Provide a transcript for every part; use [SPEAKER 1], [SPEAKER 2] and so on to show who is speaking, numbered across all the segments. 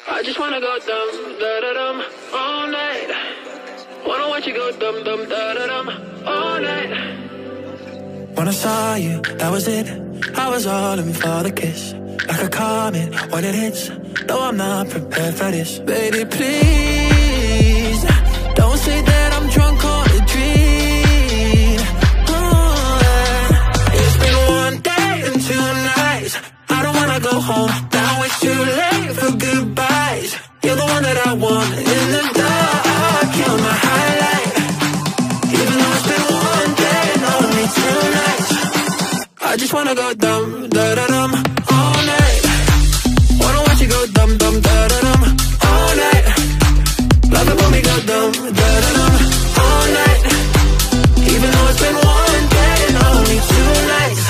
[SPEAKER 1] I just wanna go dum da da dum all night. Wanna watch you go dum dum da da dum all night.
[SPEAKER 2] When I saw you, that was it. I was all in for the kiss, like a comet when it hits. Though I'm not prepared for this, baby, please don't say that I'm drunk on a dream. It's been one day and 2 nights. I don't wanna go home, now it's too late for goodbyes. You're the one that I want in the dark, you're my highlight. Even though it's been one day and only 2 nights, I just wanna go dum da da dum all night. Wanna watch you go dum dum da da dum all night. Love it when we go dum da da dum all night. Even though it's been one day and only 2 nights.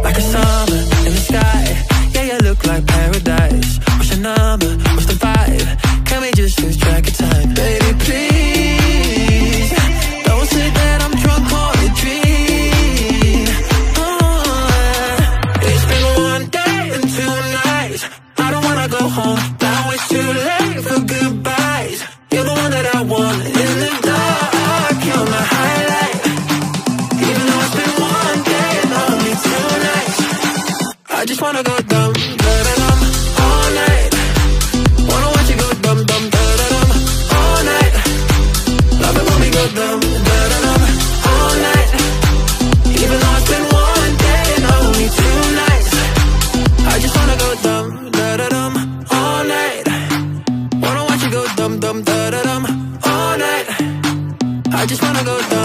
[SPEAKER 2] Like a summer in the sky, yeah, you look like paradise. What's your number? What's the vibe? Can we just lose track of time? Baby, please don't say that I'm drunk on a dream. It's been one day and 2 nights. I don't wanna go home, now it's too late for goodbyes. You're the one that I want in the dark, you're my highlight. Even though it's been one day and only 2 nights, I just wanna go dum da da dum all night. Wanna watch you go dum dum da da dum all night. Love it when we go dum da da dum all night. Even though it's been one day and only 2 nights, I just wanna go dum da da dum all night. Wanna watch you go dum dum da da dum all night. I just wanna go dum.